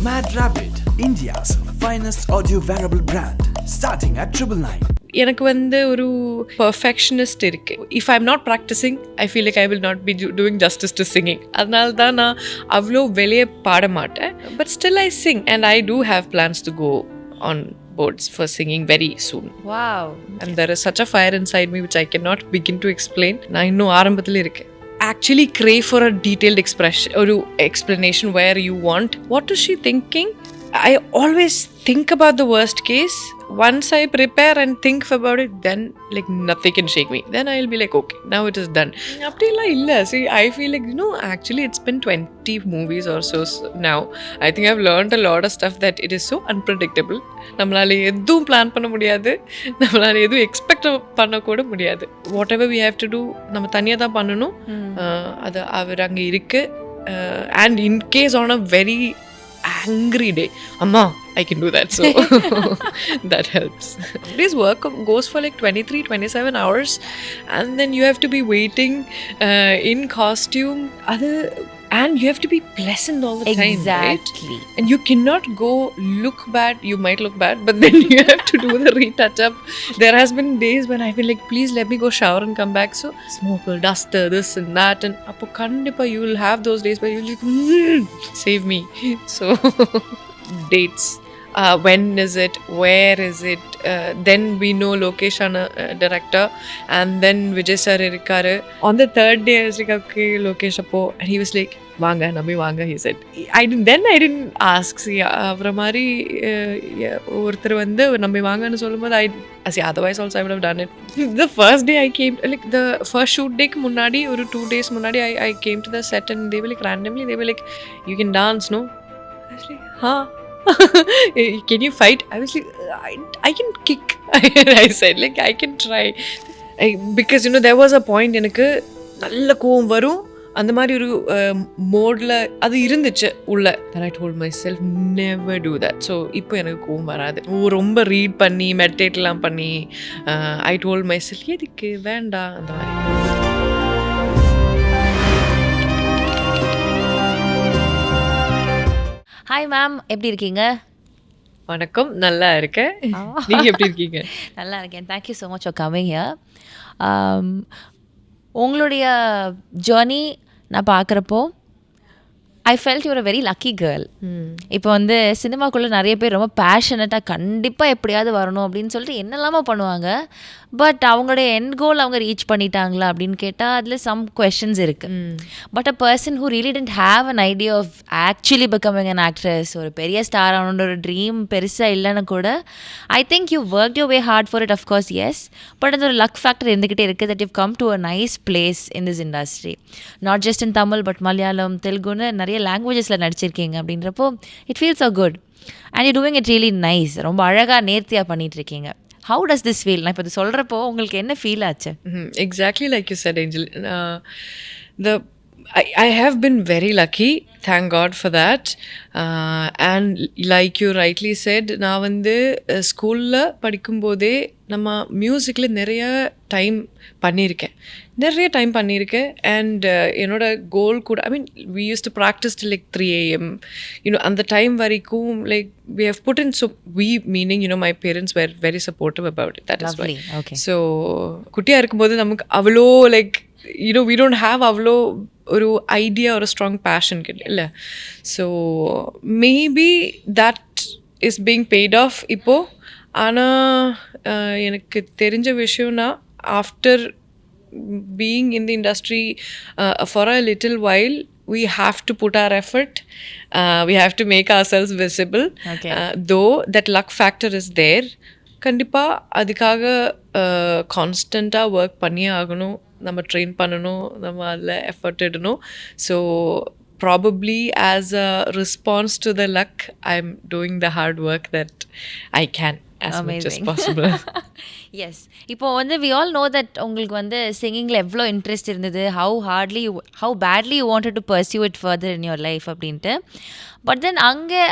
MadRabbit, India's finest audio wearable brand, starting at 999. எனக்கு ஒரு perfectionist இருக்கு. If I am not practising I feel like I will not be doing justice to singing. அதனால தான் நான் அவ்வளோ வெளியே பாட மாட்டேன். But still I sing and I do have plans to go on boards for singing very soon. Wow. And there is such a fire inside me which I cannot begin to explain. நான் இன்னும் ஆரம்பத்தில் இருக்கேன். Actually crave for a detailed expression or explanation where you want what is she thinking. I always think about the worst case. Once I prepare and think about it, then like nothing can shake me. Then I'll be like, okay, now it is done. Appadiyilla illa. See, I feel like, actually it's been 20 movies or so now. I think I've learned a lot of stuff that it is so unpredictable. நம்மளால எதுவும் plan பண்ண முடியாது, நம்மளால எதுவும் expect பண்ண கூட முடியாது. whatever we have to do நம்ம தனியாக தான் பண்ணணும். அது அவர் அங்கே இருக்கு. And in case on a very angry day, amma I can do that, so that helps. This work goes for like 23-27 hours and then you have to be waiting in costume and you have to be pleasant all the time, exactly, right? And you cannot go look bad. You might look bad, but then you have to do the retouch up. There has been days when I feel like, please let me go shower and come back. So smoker, duster, this and that, and appo kandipa you will have those days where you'll like, save me. So dates, when is it, where is it, then we know location, director, and then Vijay sir irikaru. On the third day I was like, okay, location po, and he was like, vaanga nabi vaanga, he said. I didn't ask. See, avra mari orthar vandu nabi vaanga nu solumbod otherwise also I would have done it. The first day I came, like the first shoot day munnadi or 2 days munnadi I came to the set and they were like randomly they were like, you can dance, no? I was like, huh? Can you fight? I was like, I can kick. I said like I can try. Because there was a point எனக்கு நல்ல கோவம் வரும், அந்த மாதிரி ஒரு மோட்ல அது இருந்துச்சு உள்ள. Then I told myself never do that. So இப்போ எனக்கு கோவம் வராது. ரொம்ப ரீட் பண்ணி மெடிடேட்லாம் பண்ணி I told myself எதுக்கு வேண்டாம் அந்த மாதிரி. ஹாய் மேம், எப்படி இருக்கீங்க? வணக்கம், நல்லா இருக்கேன். நீங்கள் எப்படி இருக்கீங்க? நல்லா இருக்கேன். Thank you so much for coming here. உங்களுடைய ஜேர்னி நான் பார்க்குறப்போ I felt you're a very lucky girl. இப்போ சினிமாக்குள்ளே நிறைய பேர் ரொம்ப பேஷனட்டாக கண்டிப்பாக எப்படியாவது வரணும் அப்படின்னு சொல்லிட்டு என்னெல்லாமோ பண்ணுவாங்க. பட் அவங்களுடைய எண்ட் கோல் அவங்க ரீச் பண்ணிட்டாங்களா அப்படின்னு கேட்டால் அதில் சம் கொஷின்ஸ் இருக்குது. But a person who really didn't have an idea of actually becoming an actress, ஒரு பெரிய ஸ்டார் ஆகணுன்ற ஒரு ட்ரீம் பெருசாக இல்லைன்னு கூட I think you work you way hard for it. Of course yes, but அது ஒரு லக் ஃபேக்டர் இருந்துக்கிட்டே இருக்குது that you've come to a nice place in this industry. Not just in Tamil but Malayalam, தெலுங்குன்னு நிறைய லாங்குவேஜஸில் நடிச்சிருக்கீங்க. அப்படின்றப்போ it feels so good and you doing it really nice. ரொம்ப அழகாக நேர்த்தியாக பண்ணிகிட்ருக்கீங்க. How does this feel? நான் இப்போ இது சொல்கிறப்போ உங்களுக்கு என்ன ஃபீல் ஆச்சு? Exactly like you said, Angel. I have been very lucky, thank God for that. And like you rightly said, நான் ஸ்கூலில் படிக்கும்போதே நம்ம மியூசிக்கில் நிறைய டைம் பண்ணியிருக்கேன். அண்ட் என்னோட கோல் கூட we used to practice till like 3 AM. அந்த டைம் வரைக்கும் like we have put in, so we meaning my parents were very supportive about it. That Lovely. is why. Okay. So குட்டியா இருக்கும்போது நமக்கு அவ்வளோ like we don't have அவ்வளோ ஒரு idea ஒரு strong passion இல்லை. So maybe that is being paid off இப்போது. ஆனால் எனக்கு தெரிஞ்ச விஷயம்னா after being in the industry for a little while, we have to put our effort, we have to make ourselves visible. Okay. Though that luck factor is there, கண்டிப்பாக அதுக்காக கான்ஸ்டண்ட்டாக work பண்ணியே ஆகணும், நம்ம ட்ரெயின் பண்ணணும், நம்ம அதில் எஃபர்ட் இடணும். So probably as a response to the luck I am doing the hard work that I can as much as possible. Yes. இப்போ we all know that உங்களுக்கு சிங்கிங்கில் எவ்வளோ இன்ட்ரெஸ்ட் இருந்தது, how badly you wanted to pursue it further in your life அப்படின்ட்டு. But then அங்கே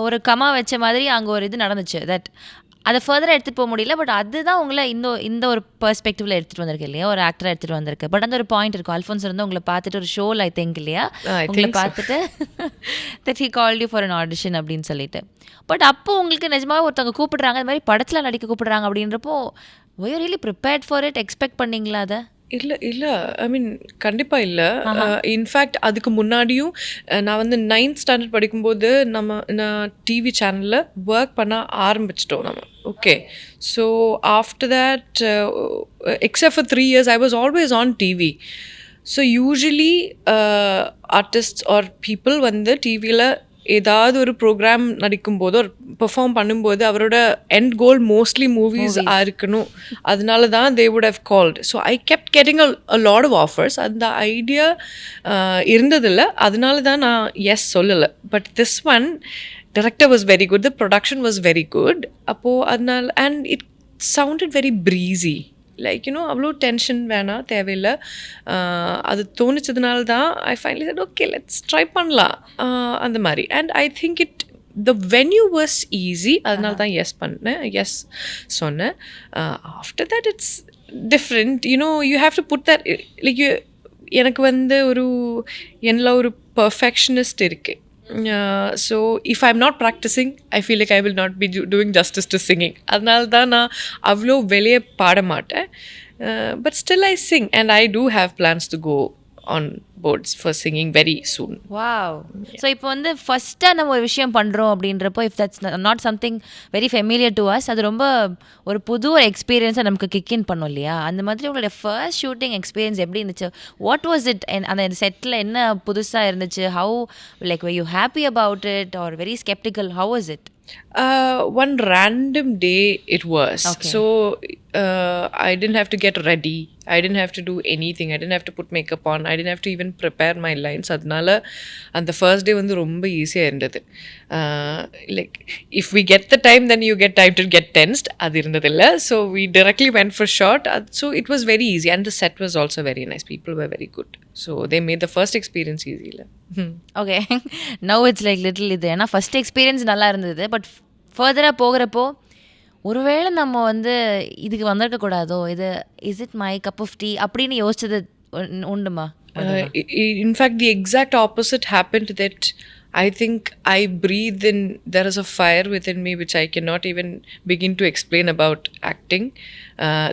ஒரு comma வச்ச மாதிரி அங்கே ஒரு இது நடந்துச்சு. தட் அதை ஃபர்தராக எடுத்துகிட்டு போக முடியல. பட் அதுதான் உங்களை இந்த ஒரு பெர்ஸ்பெக்டிவ்ல எடுத்துகிட்டு வந்திருக்கு இல்லையா, ஒரு ஆக்டராக எடுத்துகிட்டு வந்திருக்கு. பட் அந்த ஒரு பாயிண்ட் இருக்கும். அல்ஃபோன்ஸ் வந்து உங்களை பார்த்துட்டு ஒரு ஷோவில் ஐ திங்க் இல்லையா, உங்களை பார்த்துட்டு that he called you for an audition அப்படின்னு சொல்லிட்டு. பட் அப்போ உங்களுக்கு நிஜமாக ஒருத்தவங்க கூப்பிடுறாங்க, அது மாதிரி படத்தில் நடிக்க கூப்பிடுறாங்க அப்படின்றப்போ were you really prepared for it? Expect பண்ணீங்களா அதை? இல்லை ஐ மீன் கண்டிப்பாக இல்லை. இன்ஃபேக்ட் அதுக்கு முன்னாடியும் நான் வந்து 9th ஸ்டாண்டர்ட் படிக்கும்போது நான் டிவி சேனலில் ஒர்க் பண்ண ஆரம்பிச்சிட்டோம் நம்ம. Okay, so after that except for 3 years I was always on TV. So usually artists or people வந்து டிவியில் ஏதாவது ஒரு ப்ரோக்ராம் நடிக்கும்போது ஒரு பெர்ஃபார்ம் பண்ணும்போது அவரோட எண்ட் கோல் மோஸ்ட்லி மூவிஸ் இருக்கணும். அதனால தான் they would have called. So I kept getting a lot of offers. அந்த ஐடியா இருந்ததில்லை, அதனால தான் நான் எஸ் சொல்லலை. But this one director was very good, the production was very good. அப்போது அதனால and it sounded very breezy. Like you know அவ்வளோ tension வேணாம், தேவையில்லை. அது தோணிச்சதுனால தான் I finally said okay let's try பண்ணலாம் அந்த மாதிரி. And I think the venue was easy, அதனால தான் எஸ் பண்ணேன், எஸ் சொன்னேன். After that it's different. You know you have to put that like எனக்கு வந்து என்னில் ஒரு பர்ஃபெக்ஷனிஸ்ட் இருக்குது. So if I'm not practicing, I feel like I will not be doing justice to singing. அதனால தான் நான் அவ்வளோ வெளியே பாட மாட்டேன். But still I sing and I do have plans to go on boards for singing very soon. Wow. So இப்போ வந்து ஃபஸ்ட்டாக நம்ம ஒரு விஷயம் பண்ணுறோம் அப்படின்றப்போ if that's not something very familiar to us, அது ரொம்ப ஒரு புது ஒரு எக்ஸ்பீரியன்ஸை நமக்கு கிக்இன் பண்ணோம் இல்லையா. அந்த மாதிரி உங்களோட ஃபர்ஸ்ட் ஷூட்டிங் எக்ஸ்பீரியன்ஸ் எப்படி இருந்துச்சு? What was it? அந்த செட்டில் என்ன புதுசாக இருந்துச்சு? How like var you happy about it are very sceptical? How was it? One random day it was. Okay. So I didn't have to get ready. I didn't have to do anything. I didn't have to put makeup on. I didn't have to even prepare my lines. அதனால அந்த first day வந்து ரொம்ப ஈஸியாக இருந்தது. Like if we get the time then you get time to get tensed, அது இருந்ததில்லை. So we directly went for shot. So it was very easy and the set was also very nice. People were very good. So they made the first experience easy. Okay, now it's like little இது. ஏன்னா first experience நல்லா இருந்தது. But ஃபர்தராக போகிறப்போ ஒருவேளை நம்ம வந்து இதுக்கு வந்திருக்கக்கூடாதோ, இது is it my cup of tea அப்படின்னு யோசிச்சது உண்டுமா? In fact, the exact opposite happened, that I think I breathe in, there is a fire within me which I cannot even begin to explain about acting,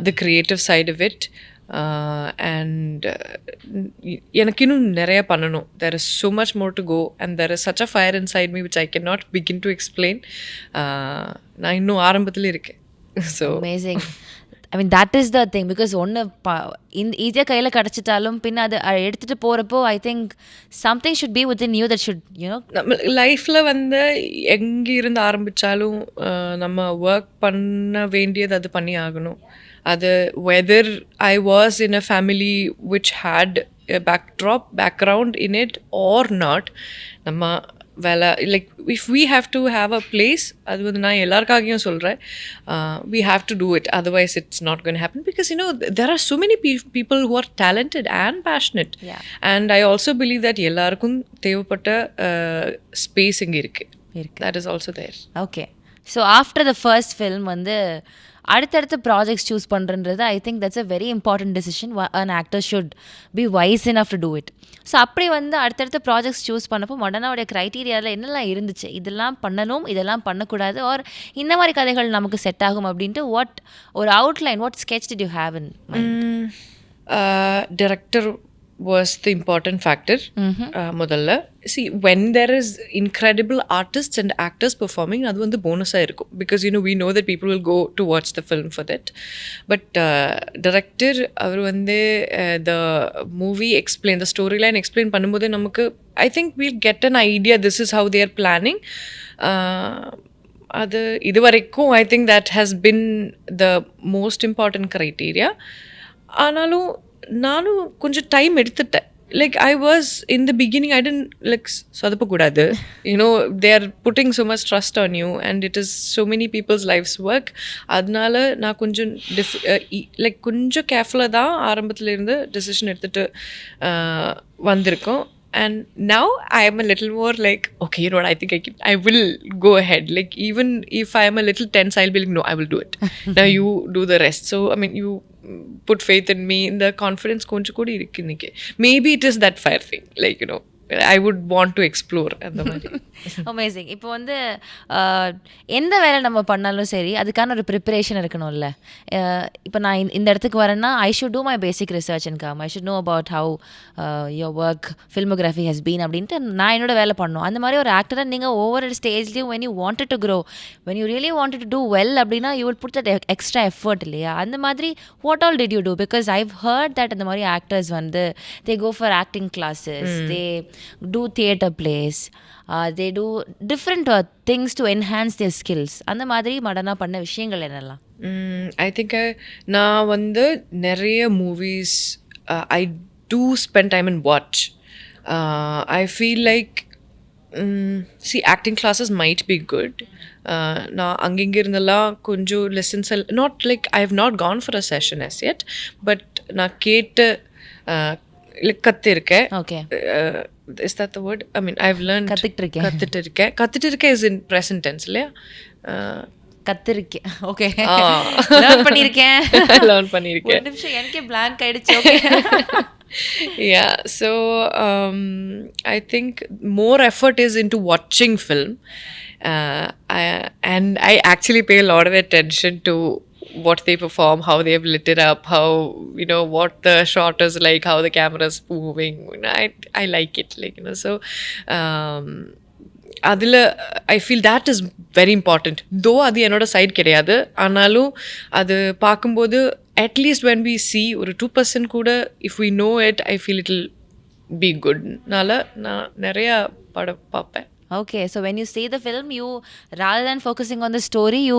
the creative side of it. And எனக்கு இன்னும் நிறைய பண்ணணும். There is so much more to go and there is such a fire inside me which I cannot begin to explain. நான் இன்னும் ஆரம்பத்தில் இருக்கேன். So amazing. I mean that is the thing, because ஒன்று ஈஸியாக கையில் கிடச்சிட்டாலும் பின்ன அதை எடுத்துகிட்டு போகிறப்போ I think something should be within you that should you know. நம்ம லைஃப்பில் வந்து எங்கே இருந்து ஆரம்பித்தாலும் நம்ம ஒர்க் பண்ண வேண்டியது அது பண்ணி ஆகணும். அது whether I was in a family which had a background in it or not, நம்ம வேலை like if we have to have a place, அது வந்து நான் எல்லாருக்காகவும் சொல்கிறேன், we have to do it, otherwise it's not going to happen, because you know there are so many people who are talented and passionate. Yeah. And I also believe that எல்லாருக்கும் தேவைப்பட்ட space இங்கே இருக்குது. That is also there. Okay. So after the first film வந்து அடுத்தடுத்த projects choose பண்ணுறது I think that's a very important decision. An actor should be wise enough to do it. So அப்படி வந்து அடுத்தடுத்த ப்ராஜெக்ட்ஸ் சூஸ் பண்ணப்போ மடனாவுடைய க்ரைட்டீரியாவில் என்னெல்லாம் இருந்துச்சு? இதெல்லாம் பண்ணணும், இதெல்லாம் பண்ணக்கூடாது, ஆர் இந்த மாதிரி கதைகள் நமக்கு செட் ஆகும் அப்படின்ட்டு வாட் ஒரு outline, what sketch did you have in mind? Director was the important factor. முதல்ல see when there is incredible artists and actors performing, அது வந்து போனஸாக இருக்கும், because you know we know that people will go to watch the film for that. But director அவர் வந்து the movie explain, the storyline explain பண்ணும்போது நமக்கு I think we'll get an idea this is how they are planning. அது இது வரைக்கும் I think that has been the most important criteria. ஆனாலும் நானும் கொஞ்சம் time எடுத்துட்டேன். Like I was in the beginning, I didn't like சொதப்பக்கூடாது. You know, they are putting so much trust on you and it is so many people's lives work. அதனால நான் கொஞ்சம் கொஞ்சம் கேர்ஃபுல்லாக தான் ஆரம்பத்தில் இருந்து டெசிஷன் எடுத்துகிட்டு வந்திருக்கோம். and now I am a little more like, okay, you know what, I think I will go ahead. Like even if I am a little tense, I'll be like, no, I will do it. Now you do the rest. So I mean, you put faith in me. In the confidence konju kodi irukku ninge. Maybe it is that fire thing, like, you know, I would want to explore அந்த மாதிரி. Amazing. இப்போ வந்து எந்த வேலை நம்ம பண்ணாலும் சரி அதுக்கான ஒரு ப்ரிப்பரேஷன் இருக்கணும்ல. இப்போ நான் இந்த இடத்துக்கு வரேன்னா I should do my basic research and come. I should know about how your work filmography has been அப்படின்ட்டு நான் என்னோட வேலை பண்ணணும். அந்த மாதிரி ஒரு ஆக்டராக நீங்கள் ஒவ்வொரு ஸ்டேஜ்லேயும் when you wanted to grow, when you really wanted to do well அப்படின்னா you would put that extra effort இல்லையா? அந்த மாதிரி what all did you do? Because I've heard that அந்த மாதிரி ஆக்டர்ஸ் வந்து they go for acting classes, they do theatre plays, they do different things to enhance their skills. அந்த மாதிரி மடனா பண்ண விஷயங்கள் என்னெல்லாம்? I think நான் வந்து நிறைய movies I do spend time and watch. I feel like see, acting classes might be good. நான் அங்கிங்க இருந்தெல்லாம் கொஞ்சம் lessons not like I have not gone for a session as yet, but நான் கேட்டு கத்திருக்கேன். Okay. Is that the word? I mean, I've learned கத்துட்டு இருக்கேன் is in present tense இல்லையா? கத்திருக்கேன். Okay, learn பண்ணியிருக்கேன். ஒரு நிமிஷம் எனக்கே blank ஆயிடுச்சு. Okay. Yeah, so I think more effort is into watching film, and I actually pay a lot of attention to what they perform, how they have lit it up, how, you know, what the shot is like, how the camera is moving. I like it, like, you know. So அதில் I feel that is very important. தோ அது என்னோட side கிடையாது, ஆனாலும் அது பார்க்கும்போது at least when we C ஒரு 2% கூட if we know it, I feel it will be குட்னால நான் நிறையா படம் பார்ப்பேன். Okay, so when you see the film, you, rather than focusing on the story, you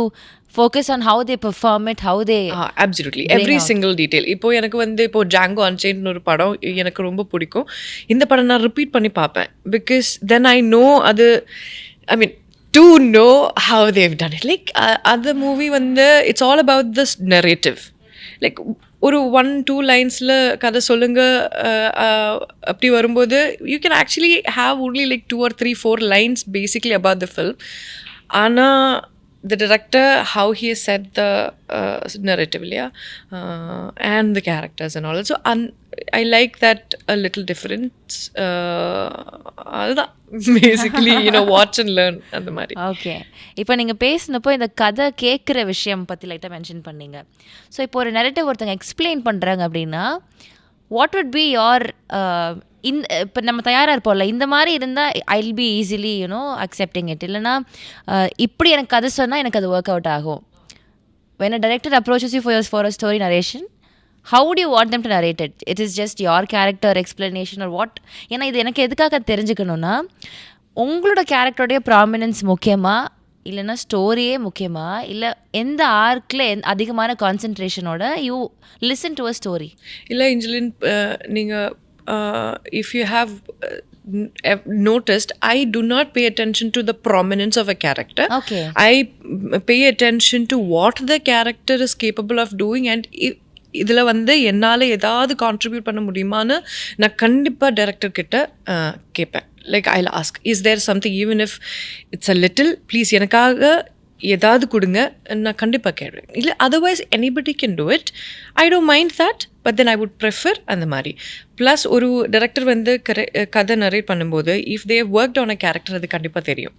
focus on how they perform it, how they absolutely every single detail. இப்போ எனக்கு வந்து இப்போ Django Unchained ஒரு படம் எனக்கு ரொம்ப பிடிக்கும். இந்த படம் நான் ரிப்பீட் பண்ணி பார்ப்பேன், because then I know அது, I mean, to know how they've done it. Like other movie வந்து it's all about this narrative. Like ஒரு 1-2 லைன்ஸில் கதை சொல்லுங்க அப்படி வரும்போது you can actually have only like 2 or 3, 4 lines basically about the film. ஆனால் the director, how he has set the narrative, yeah, and the characters and all. So I like that a little difference. Basically, you know, watch and learn அந்த மாதிரி. Okay, இப்போ நீங்கள் பேசினப்போ இந்த கதை கேட்குற விஷயம் பற்றி லைட்டாக மென்ஷன் பண்ணீங்க. ஸோ இப்போ ஒரு நெரேட்டிவ் ஒருத்தங்க எக்ஸ்பிளைன் பண்ணுறாங்க அப்படின்னா வாட் வுட் பி யோர் இப்போ நம்ம தயாராக இருப்போம்ல, இந்த மாதிரி இருந்தால் I will be easily you know accepting it, இல்லைனா இப்படி எனக்கு கதை சொன்னால் எனக்கு அது ஒர்க் அவுட் ஆகும். when a director approaches you for a story narration, how would you want them to narrate it? It is just your character explanation or what? ஏன்னா இது எனக்கு எதுக்காக தெரிஞ்சுக்கணுன்னா, உங்களோட கேரக்டருடைய ப்ராமினன்ஸ் முக்கியமா, இல்லைன்னா ஸ்டோரியே முக்கியமா, இல்லை எந்த ஆர்க்கில் அதிகமான கான்சன்ட்ரேஷனோட you listen to a story? இல்லை இன்ஜிலின், நீங்கள் if you have noticed, I do not pay attention to the prominence of a character. Okay. I pay attention to what the character is capable of doing, and இதில் வந்து என்னால் ஏதாவது contribute பண்ண முடியுமான்னு நான் கண்டிப்பாக டைரக்டர் கிட்ட கேட்பேன். Like I will ask, is there something, even if it's a little, please எனக்காக ஏதாவது கொடுங்க, நான் கண்டிப்பாக கேட்பேன். இல்லை otherwise anybody can do it, I don't mind that, but then I would prefer அந்த மாதிரி. ப்ளஸ் ஒரு டைரக்டர் வந்து கதை நரேட் பண்ணும்போது if they worked on a character அது கண்டிப்பாக தெரியும்.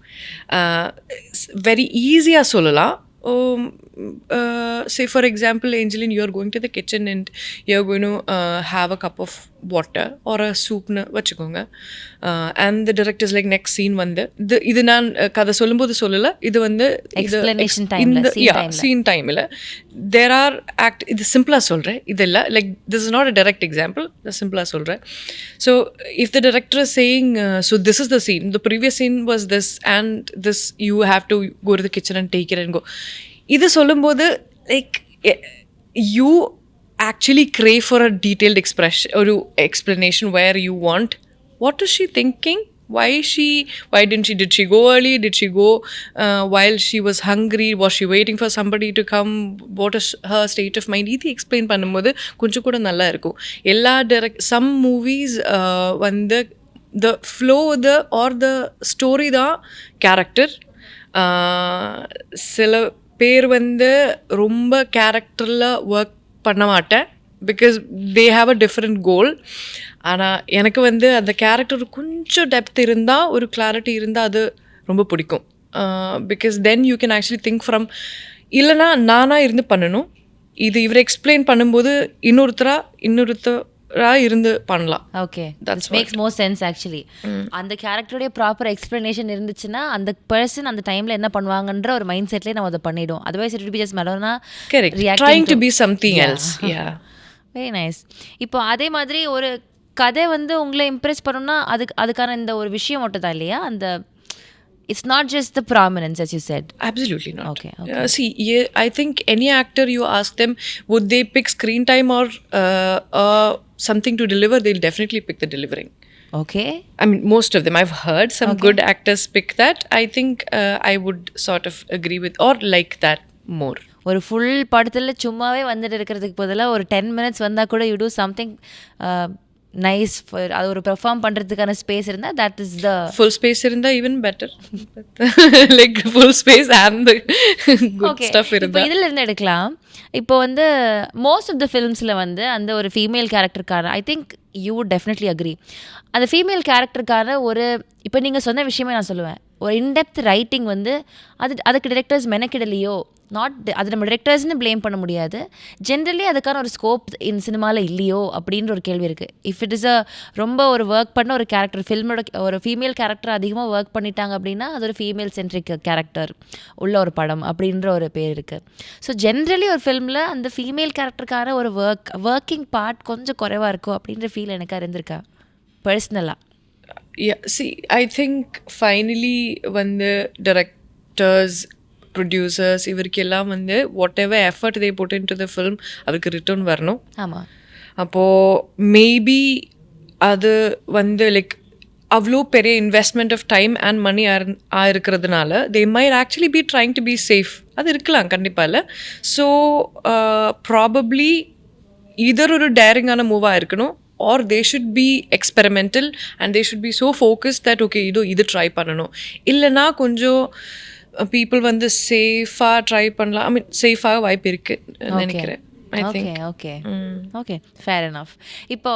வெரி ஈஸியாக சொல்லலாம். Say for example, Angeline, you are going to the kitchen and you are going to have a cup of water or a soup nu vachukkonga, and the director is like, next scene vandu idu nan kada solumbodhu sollala, idu vandu explanation time la scene time la there are idu simple ah solren, idella like this is not a direct example, the simple ah solren. So if the director is saying so this is the scene, the previous scene was this and this, you have to go to the kitchen and take it and go, idu solumbodhu like you actually crave for a detailed expression or explanation where you want, what is she thinking, why did she go early, did she go while she was hungry, was she waiting for somebody to come, what is her state of mind, இது explain பண்ணும்போது கொஞ்சம் கூட நல்லா இருக்கும். எல்லா some movies வந்து the flow or the story தான் character. சில பேர் வந்து ரொம்ப கேரக்டரில் ஒர்க் பண்ண மாட்டேன் because they have a different goal. ஆனால் எனக்கு வந்து அந்த கேரக்டர் கொஞ்சம் டெப்த் இருந்தால், ஒரு கிளாரிட்டி இருந்தால் அது ரொம்ப பிடிக்கும். Because then you can actually think from, இல்லைனா நானாக இருந்து பண்ணணும், இது இவர் எக்ஸ்பிளைன் பண்ணும்போது இன்னொருத்தரா இருந்து பண்ணலாம். Okay, that's maths more sense actually. அந்த கேரக்டருடைய ப்ராப்பர் எக்ஸ்பிளனேஷன் இருந்துச்சுன்னா அந்த பர்சன் அந்த டைமில் என்ன பண்ணுவாங்கன்ற ஒரு மைண்ட் செட்லேயே நம்ம அதை பண்ணிவிடும். Otherwise it will be just Madonna trying to be something else. Yeah. Very nice. இப்போ அதே மாதிரி ஒரு கதை வந்து உங்களை இம்ப்ரெஸ் பண்ணணும்னா அதுக்கான இந்த ஒரு விஷயம் மட்டும் தான் இல்லையா? அந்த it's not just the prominence as you said. Absolutely not. Okay. See, I think any actor you ask them would they pick screen time or something to deliver, they'll definitely pick the delivering. Okay. I mean, most of them. I've heard some good actors pick that. I think I would sort of agree with or like that more. ஒரு full படத்தில் சும்மாவே வந்துட்டு இருக்கிறதுக்கு பதிலாக ஒரு 10 minutes வந்தால் கூட you do something nice, அது ஒரு பெர்ஃபார்ம் பண்ணுறதுக்கான ஸ்பேஸ் இருந்தால் that is the full space இருந்தால் even better. Like full space and good stuff இருந்தால். இப்போ இதில் இருந்து எடுக்கலாம். இப்போ வந்து மோஸ்ட் ஆஃப் த ஃபிலிம்ஸில் வந்து அந்த ஒரு ஃபீமேல் கேரக்டருக்கான I think you would definitely agree, அந்த ஃபீமேல் கேரக்டருக்கான ஒரு இப்போ நீங்கள் சொன்ன விஷயமே நான் சொல்லுவேன், ஒரு இன்டெப்த் ரைட்டிங் வந்து அதுக்கு டிரெக்டர்ஸ் மெனக்கிடலையோ, அது நம்ம டிரெக்டர்ஸ்னு ப்ளேம் பண்ண முடியாது, ஜென்ரலி அதுக்கான ஒரு ஸ்கோப் சினிமாவில் இல்லையோ அப்படின்ற ஒரு கேள்வி இருக்குது. இஃப் இட் இஸ் ரொம்ப ஒரு ஒர்க் பண்ண ஒரு கேரக்டர், ஃபில்மோட ஒரு ஃபீமேல் கேரக்டர் அதிகமாக ஒர்க் பண்ணிட்டாங்க அப்படின்னா அது ஒரு ஃபீமேல் சென்ட்ரிக் கேரக்டர் உள்ள ஒரு படம் அப்படின்ற ஒரு பேர் இருக்குது. ஸோ ஜென்ரலி ஒரு ஃபில்மில் அந்த ஃபீமேல் கேரக்டருக்கான ஒரு ஒர்க்கிங் பார்ட் கொஞ்சம் குறைவாக இருக்கும் அப்படின்ற ஃபீல் எனக்கு இருந்திருக்கா பர்சனலாக? Yeah, see, I think finally when the directors, producers, இவருக்கெல்லாம் வந்து whatever effort they put into the film அதுக்கு ரிட்டர்ன் வரணும். ஆமாம். அப்போது மேபி அது வந்து லைக் அவ்வளோ பெரிய investment of time and money இருக்கிறதுனால they might actually be trying to be safe. அது இருக்கலாம் கண்டிப்பாக இல்லை. ஸோ ப்ராபப்ளி இதர் ஒரு டேரிங்கான மூவாக இருக்கணும், or they should be experimental and they should be so focused that okay இது ட்ரை பண்ணணும். இல்லைனா கொஞ்சம் people வந்து சேஃபாக ட்ரை பண்ணலாம். ஐ மீன் சேஃபாக வாய்ப்பு இருக்குது நினைக்கிறேன். Okay fair enough. இப்போ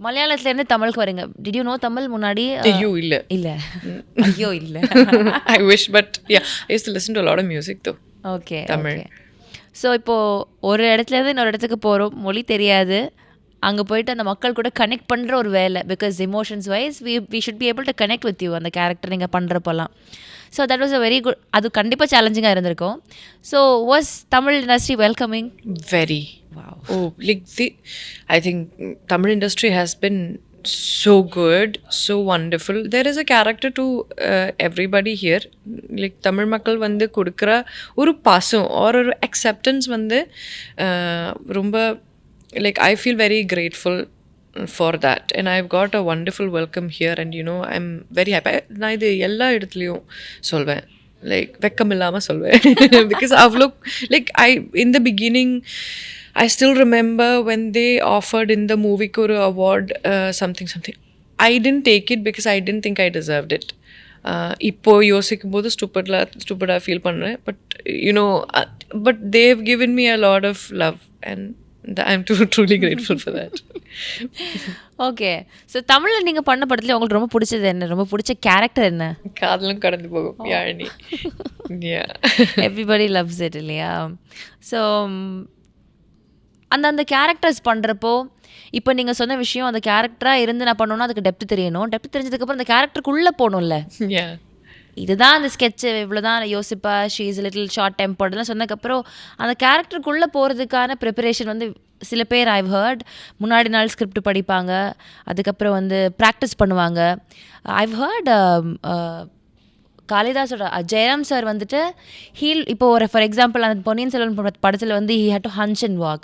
மலையாளத்துலேருந்து தமிழுக்கு வரீங்க. டிட் யூ நோ தமிழ் முன்னாடி? ஐயோ இல்லை. I wish, but yeah I used to listen to a lot of music though. Okay Tamil. So இப்போது ஒரு இடத்துலேருந்து இன்னொரு இடத்துக்கு போகிறோம், மொழி தெரியாது, அங்கே போயிட்டு அந்த மக்கள் கூட கனெக்ட் பண்ணுற ஒரு வேலை, because emotions wise we should be able to connect with you அந்த கேரக்டர் நீங்கள் பண்ணுறப்போலாம். So that was a very good, அது கண்டிப்பாக சேலஞ்சிங்காக இருந்திருக்கும். So was Tamil industry welcoming? Very. Like I think Tamil industry has been so good, so wonderful. There is a character to everybody here. Like Tamil மக்கள் வந்து கொடுக்குற ஒரு பாசம் or ஒரு acceptance வந்து ரொம்ப like I feel very grateful for that, and I've got a wonderful welcome here, and you know I'm very happy. நான் இது எல்லா இடத்துலையும் சொல்வேன், like வெக்கம் இல்லாமல் சொல்வேன். Because I've looked like in the beginning I still remember when they offered in the movie Kuru award something. I didn't take it because I didn't think I deserved it. இப்போ யோசிக்கும் போது ஸ்டூப்பிடாக feel பண்ணுறேன். But you know but they've given me a lot of love and I'm truly grateful for that. Okay, so தமிழில் நீங்கள் பண்ண படத்துல உங்களுக்கு ரொம்ப பிடிச்சது என்ன? ரொம்ப பிடிச்ச கேரக்டர் என்ன? காதலும் கடந்து போகும் யாழினி. எவ்ரிபடி லவ்ஸ் இட் இல்லையா? ஸோ அந்த கேரக்டர்ஸ் பண்ணுறப்போ இப்போ நீங்கள் சொன்ன விஷயம், அந்த கேரக்டராக இருந்து நான் பண்ணணும்னா அதுக்கு டெப்த் தெரியணும். டெப்த் தெரிஞ்சதுக்கப்புறம் அந்த கேரக்டருக்குள்ளே போகணும்ல. இதுதான் அந்த ஸ்கெட்சு, இவ்வளோதான் யோசிப்பா, ஷீ இஸ் லிட்டில் ஷார்ட் டெம்பர்ட்லாம் சொன்னதுக்கப்புறம் அந்த கேரக்டருக்குள்ளே போகிறதுக்கான ப்ரிப்பரேஷன் வந்து சில பேர் ஐவ் ஹர்ட் முன்னாடி நாள் ஸ்கிரிப்ட் படிப்பாங்க, அதுக்கப்புறம் வந்து ப்ராக்டிஸ் பண்ணுவாங்க. ஐவ் ஹர்ட் காளிதாஸோட ஜெயராம் சார் வந்துட்டு இப்போ ஒரு ஃபார் எக்ஸாம்பிள் அந்த பொன்னியின் செல்வன் படத்தில் வந்து he had to hunch and walk,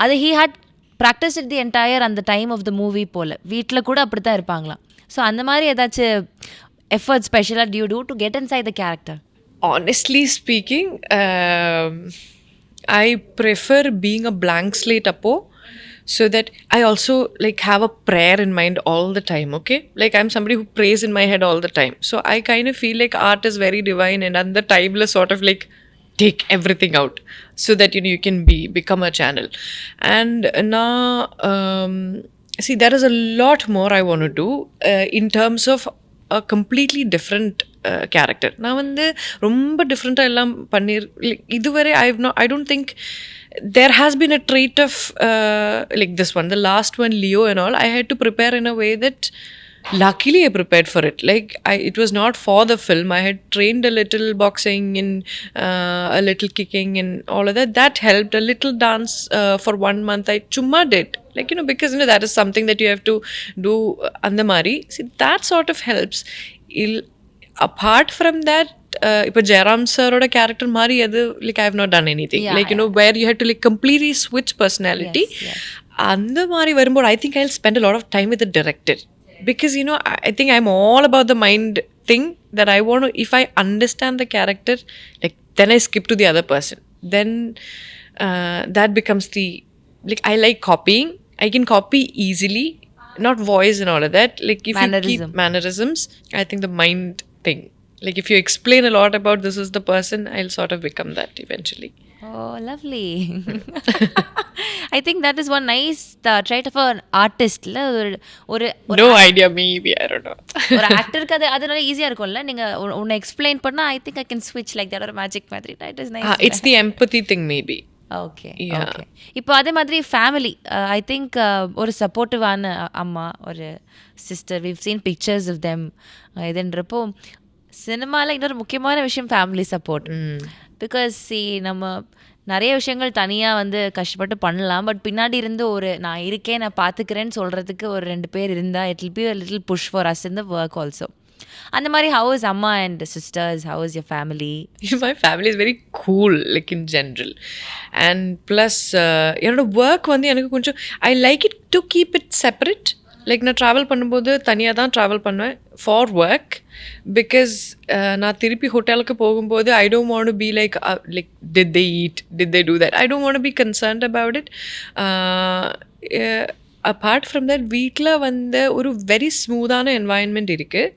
அது he had practice it the entire அந்த டைம் ஆஃப் த மூவி போல். வீட்டில் கூட அப்படி தான் இருப்பாங்களாம். ஸோ அந்த மாதிரி ஏதாச்சும் effort special do you do to get inside the character? Honestly speaking, I prefer being a blank slate appo. so that I also like have a prayer in mind all the time. Okay, like I'm somebody who prays in my head all the time, so I kind of feel like art is very divine, and at the timeless sort of like take everything out so that you can become a channel. And now see, there is a lot more I want to do in terms of a completely different character. நான் வந்து ரொம்ப டிஃப்ரெண்ட்டாக எல்லாம் இதுவரை I don't think there has been a trait of like this one, the last one, Leo and all. I had to prepare in a way that luckily I prepared for it. Like it was not for the film. I had trained a little boxing and a little kicking and all of that. That helped. A little dance for 1 month I chumma did. Like, because that is something that you have to do andamari. See, that sort of helps. Apart from that, இப்போ ஜெயராம் சாரோட character மாதிரி அது like I have not done anything, like where you had to like completely ஸ்விட்ச் personality. அந்த மாதிரி வரும்போது I think I will spend a lot of time with the director, because I think I'm all about the mind thing, that I want to, if I understand the character, like then I skip to the other person. Then that becomes the, like I like copying. I can copy easily, not voice and all of that. Like if you keep mannerisms, I think the mind thing, like if you explain a lot about this is the person, I'll sort of become that eventually. Oh, lovely. I think that is one nice trait of an artist. No idea, maybe, I don't know. ஒரு ஆக்டருக்கு அது நல்லா ஈஸியாக இருக்கும்ல, நீங்கள் உன்னை explain பண்ணால் ஐ think I can ஸ்விட்ச் like that, ஒரு மேஜிக் மாதிரி. It is nice. It's the empathy thing maybe. Okay okay. இப்போ அதே மாதிரி ஃபேமிலி, ஐ திங்க் ஒரு சப்போர்ட்டிவான அம்மா, ஒரு sister, we've seen pictures of them. இதுன்றப்போ சினிமாவில் இன்னொரு முக்கியமான விஷயம் ஃபேமிலி சப்போர்ட். பிகாஸ் நம்ம நிறைய விஷயங்கள் தனியாக வந்து கஷ்டப்பட்டு பண்ணலாம், பட் பின்னாடி இருந்து ஒரு நான் இருக்கேன், நான் பார்த்துக்கிறேன்னு சொல்கிறதுக்கு ஒரு 2 பேர் இருந்தால் it will B a little push for us in the work also. அந்த மாதிரி how is amma and sisters, how is your family? My family is very cool, like in general, and plus என்னோட work வந்து எனக்கு கொஞ்சம் I like it to keep it separate. Like நான் travel பண்ணும்போது தனியாக தான் ட்ராவல் பண்ணுவேன் ஃபார் ஒர்க், பிகாஸ் நான் திருப்பி ஹோட்டலுக்கு போகும்போது I don't want to be like did they eat, did they do that, I don't want to be concerned about it. Apart from that வீட்டில் வந்து ஒரு வெரி ஸ்மூத்தான என்வாயன்மெண்ட் இருக்குது.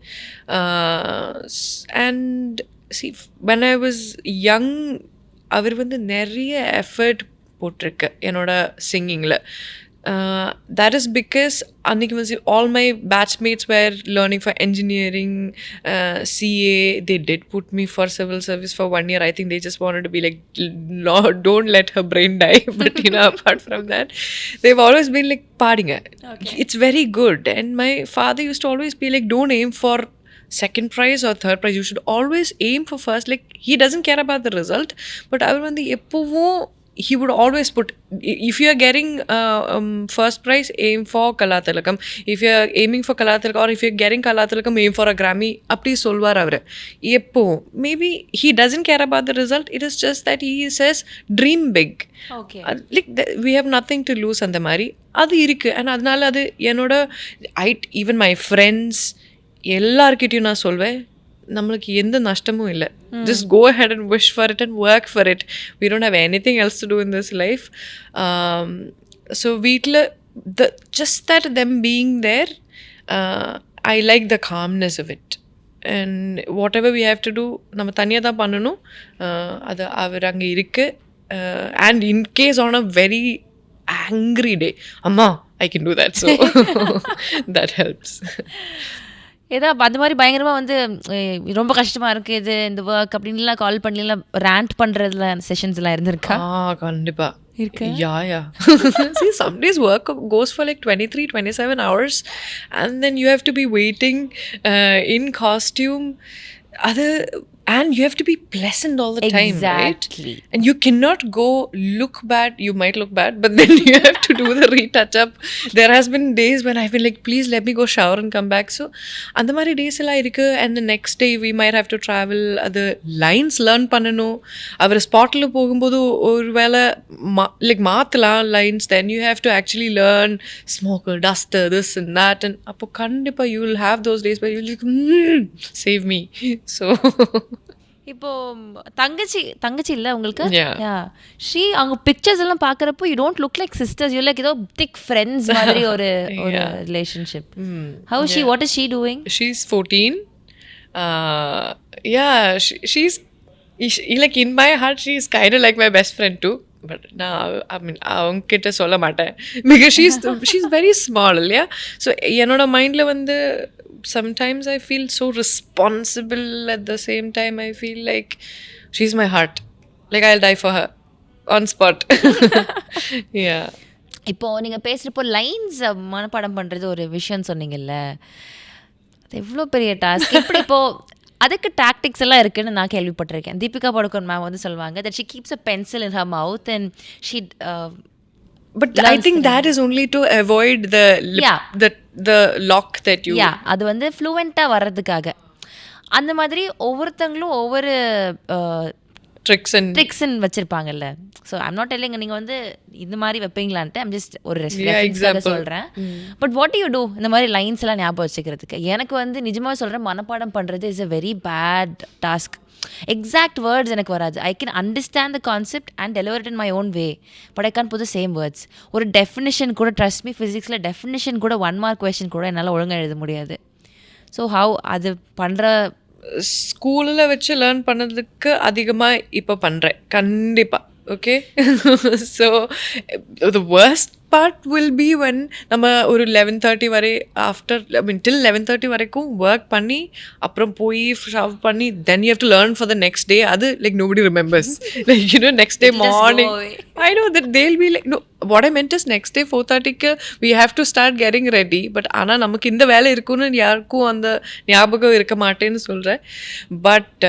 And see when I was young, அவர் வந்து நிறைய effort போட்டிருக்கு என்னோட சிங்கிங்கில். That is because அன்றைக்கி வந்து all my batchmates were learning for engineering, CA. They did put me for civil service for 1 year. I think they just wanted to be like, no, don't let her brain die. But apart from that, they've always been like, paadinga. Okay. It's very good. And my father used to always be like, don't aim for second prize or third prize. You should always aim for first. Like, he doesn't care about the result. But அவர் வந்து எப்போவும் he would always put, if you are getting first prize, aim for Kalathilakam. If you are aiming for Kalathilakam, or if you are getting Kalathilakam, aim for a Grammy. Appdi solvar avare eppo. Maybe he doesn't care about the result. It is just that he says dream big. Okay. Like we have nothing to lose அந்த மாதிரி அது இருக்குது. And அதனால அது என்னோட even my friends எல்லார்கிட்டையும் நான் சொல்வேன், நம்மளுக்கு எந்த நஷ்டமும் இல்லை. Just go ahead and wish for it and work for it. We don't have anything else to do in this life. So வீட்டில் just that them being there, I like the calmness of it. And whatever we have to do, நம்ம தனியாக தான் பண்ணணும். அது அவர் அங்கே இருக்கு. And in case on a very angry day, அம்மா I can do that. So that helps. ஏதோ அந்த மாதிரி பயங்கரமாக வந்து ரொம்ப கஷ்டமாக இருக்குது இது இந்த ஒர்க் அப்படின்லாம் கால் பண்ணிலாம் ரேண்ட் பண்ணுறதுல செஷன்ஸ்லாம் இருந்திருக்கா? கண்டிப்பாக இருக்கு. Yeah. See, some days work goes for like 23-27 hours, and then you have to be waiting in costume. And you have to be pleasant all the time, exactly. Right? And you cannot go look bad. You might look bad, but then you have to do the retouch up. There has been days when I've been like, please let me go shower and come back. So அந்த மாதிரி days எல்லாம் இருக்கு. And the next day we might have to travel. அது lines learn பண்ணணும். அவர் ஸ்பாட்டில் போகும்போது ஒரு வேளை லைக் மாற்றலாம் lines. Then you have to actually learn smoker, duster, this and that. And அப்போ கண்டிப்பாக you will have those days where you'll like, save me. So இப்போ தங்கச்சி இல்ல உங்களுக்கு? Yeah. ஷீ அவங்க பிக்சர்ஸ் எல்லாம் பார்க்கறப்போ you don't look like sisters, you like ஏதோ திக் ஃப்ரெண்ட்ஸ் மாதிரி ஒரு relationship. How she, what is she doing? She's 14. Yeah, she's like in my heart she's kind of like my best friend too. But now I mean அவங்க கிட்ட சொல்ல மாட்டேன் because she's very small, yeah. So என்னோட மைண்ட்ல வந்து sometimes I feel so responsible, at the same time I feel like she's my heart, like I'll die for her on spot. Yeah. இப்போ நீங்க பேசுறப்போ lines மனப்பாடம் பண்றது ஒரு விஷயம் சொன்னீங்கல்ல, அது எவ்வளோ பெரிய டாஸ்க். இப்படி இப்போ அதுக்கு டாக்டிக்ஸ் எல்லாம் இருக்குன்னு நான் கேள்விப்பட்டிருக்கேன். தீபிகா படுகோன் மேம் வந்து சொல்லுவாங்க that she keeps a pencil in her mouth and she but I think that is only to avoid the lip, the lock that you அது வந்து ஃப்ளூவெண்டா வர்றதுக்காக. அந்த மாதிரி ஒவ்வொருத்தங்களும் ஒவ்வொரு tricks and வச்சிருப்பாங்கல்ல. ஸோ ஐம் நாட் டெல்லிங் நீங்கள் வந்து இந்த மாதிரி வைப்பீங்களான்ட்டு, ஐம் ஜஸ்ட் ஒரு ரெஃபரன்ஸ்க்காக சொல்கிறேன். பட் வாட் யூ டூ இந்த மாதிரி லைன்ஸ் எல்லாம் ஞாபகம் வச்சுக்கிறதுக்கு? எனக்கு வந்து நிஜமாக சொல்கிறேன், மனப்பாடம் பண்ணுறது is a very bad task. Exact words எனக்கு வராது. I can understand the concept and deliver it in my own way, but I can put the same words. ஒரு டெஃபினிஷன் கூட, ட்ரஸ்ட் மீ, ஃபிசிக்ஸில் டெஃபினிஷன் கூட 1 mark கொஸ்டின் கூட என்னால் ஒழுங்காக எழுத முடியாது. ஸோ ஹவ் அது பண்ணுற ஸ்கூலில் வச்சு லேர்ன் பண்ணதுக்கு அதிகமாக இப்போ பண்ணுறேன் கண்டிப்பாக. Okay, so the worst part will be when நம்ம ஒரு 11:30 வரை ஆஃப்டர் till 11:30 வரைக்கும் ஒர்க் பண்ணி அப்புறம் போய் ஷவ் பண்ணி then you have to learn for the next day. அது like nobody remembers. Like you know, next day morning I know that they'll be like, no, what I meant is next day 4:30க்கு we have to start getting ready. But ஆனால் நமக்கு இந்த வேலை இருக்குன்னு யாருக்கும் அந்த ஞாபகம் இருக்க மாட்டேன்னு சொல்கிறேன். But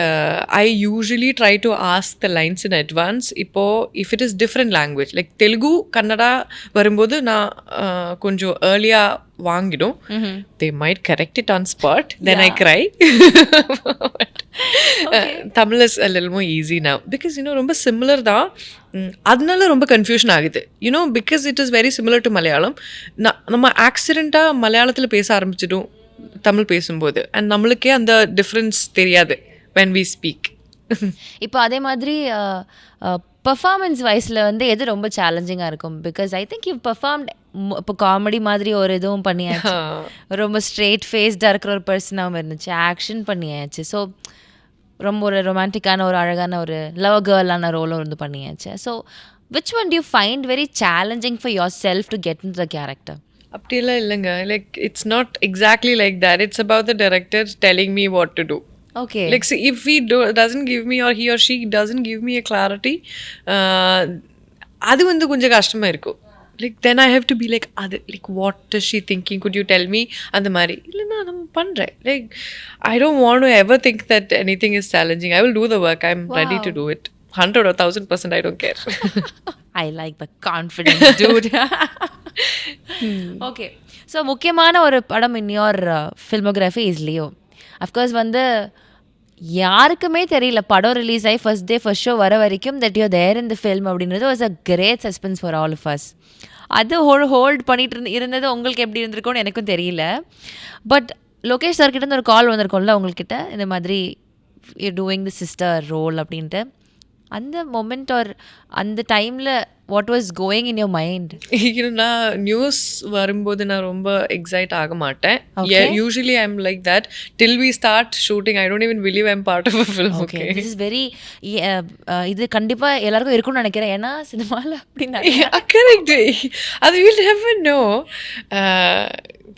I usually try to ask the lines in advance. இப்போ if it is different language like Telugu, Kannada வரும்போது நான் கொஞ்சம் ஏர்லியாக வாங்கிடும். They might correct it on spot, then I cry. Tamil is a little more easy now because you know ரொம்ப similar தான். அதனால ரொம்ப confusion ஆகுது. You know because it is very similar to Malayalam. நம்ம ஆக்சிடெண்ட்டாக மலையாளத்தில் பேச ஆரம்பிச்சிடும் தமிழ் பேசும்போது, அண்ட் நம்மளுக்கே அந்த டிஃப்ரென்ஸ் தெரியாது when we speak. இப்போ அதே மாதிரி பர்ஃபார்மன்ஸ் வைஸில் வந்து எது ரொம்ப சேலஞ்சிங்காக இருக்கும்? Because I think you performed, இப்போ காமெடி மாதிரி ஒரு இதுவும் பண்ணியாச்சு, ரொம்ப ஸ்ட்ரெயிட் ஃபேஸ்டாக இருக்கிற ஒரு பர்சனாகவும் இருந்துச்சு, ஆக்ஷன் பண்ணியாச்சு, ஸோ ரொம்ப ஒரு ரொமான்டிக்கான ஒரு அழகான ஒரு லவ் கேர்ளான ரோலும் வந்து பண்ணியாச்சு. So which one do you find very challenging for yourself to get in the character? அப்படியெல்லாம் இல்லைங்க. Like it's not exactly like that. It's about the director telling me what to do. Okay. Like see, if doesn't give me, or he or she doesn't give me a clarity, அது வந்து கொஞ்சம் கஷ்டமாக இருக்கும். Like then I have to be like, like what is she thinking, could you tell me? அந்த மாதிரி இல்லைன்னா நம்ம பண்ணுறேன். Like I don't want to ever think that anything is challenging. I will do the work. I'm ready to do it 100 or 1000%. I don't care. I like the confidence, dude. Okay, so முக்கியமான ஒரு படம் in your filmography is Leo. Of course வந்து யாருக்குமே தெரியல படம் release ஆகி first day first show வர வரைக்கும் that you there in the film அப்படின்றது was a great suspense for all of us. அது ஹோல்ட் பண்ணிட்டு இருந்தது உங்களுக்கு எப்படி இருந்திருக்கும்னு எனக்கும் தெரியல. பட் லோகேஷ் சார்கிட்ட இருந்து ஒரு கால் வந்திருக்கோம்ல உங்கள்கிட்ட, இந்த மாதிரி you doing the sister role அப்படின்ட்டு. அந்த மொமெண்ட் ஆர் அந்த டைமில் what was going in your mind? நான் நியூஸ் வரும்போது நான் ரொம்ப எக்ஸைட் ஆக மாட்டேன். Usually I am like that till we start shooting. I don't even believe I am part of a film. Okay, this is very, இது கண்டிப்பாக எல்லாருக்கும் இருக்கும்னு நினைக்கிறேன். ஏன்னா சினிமாவில் அப்படின்னா கரெக்ட், அது will never know.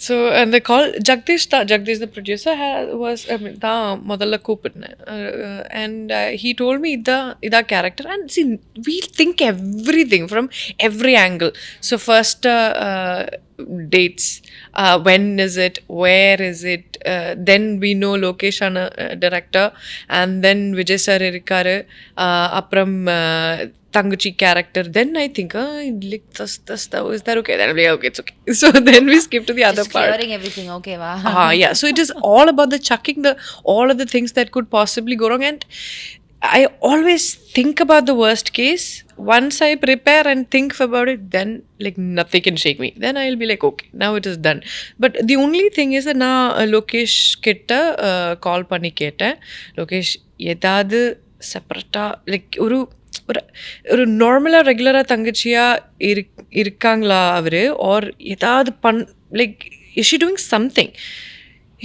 So and the call Jagdish the producer was தான் முதல்ல கூப்பிட்டேன். And he told me ida character, and see we think everything from every angle. So first dates, when is it, where is it, then we know location, director, and then Vijay sir irikaru, apram Tanguchi character. Then I think like this is that okay? Then I'm like, okay, it's okay. So then we skip to the other just part. clearing everything. Okay, wow. Yeah, so it is all about the chucking all of the things that could possibly go wrong. And I always think about the worst case. Once I prepare and think about it, then like nothing can shake me. Then I'll be like, okay, now it is done. But the only thing is that na Lokesh kitta call panni keten. Lokesh, ஏதாவது செப்பரேட்டாக like ஒரு ஒரு ஒரு நார்மலாக ரெகுலராக தங்கச்சியாக இருக்காங்களா அவர் R ஏதாவது like is she doing something.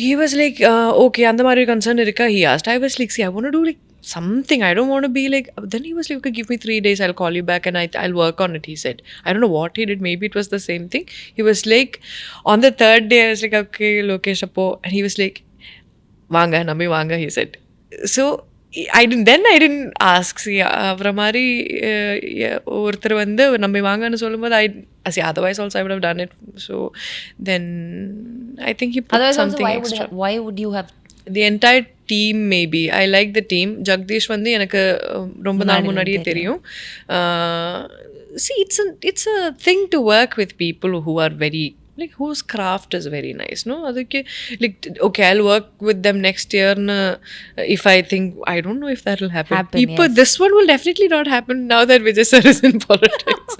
He was like, okay, அந்த மாதிரி concern இருக்கா? He asked. I was like, see, I want to do like something. I don't want to be like. Then he was like, okay, give me 3 days. I'll call you back and I'll work on it. He said. I don't know what he did. Maybe it was the same thing. He was like, on the 3rd day, I was like, okay, Lokesh appo, and he was like, vaanga, nambi vaanga. He said. So I didn't ask. See, avra mari ஒருத்தர் வந்து நம்பி வாங்கன்னு சொல்லும்போது otherwise also I would have done it. So then I think he put otherwise something also, extra. why would you have The entire team maybe. I like the team. Jagdish வந்து எனக்கு ரொம்ப நாள் முன்னாடியே தெரியும். See, it's a thing to work with people who are very like whose craft is very nice, no? Adukke like okay, I'll work with them next year if I think. I don't know if that will happen. People, yes. This one will definitely not happen now that Vijay sir is in politics.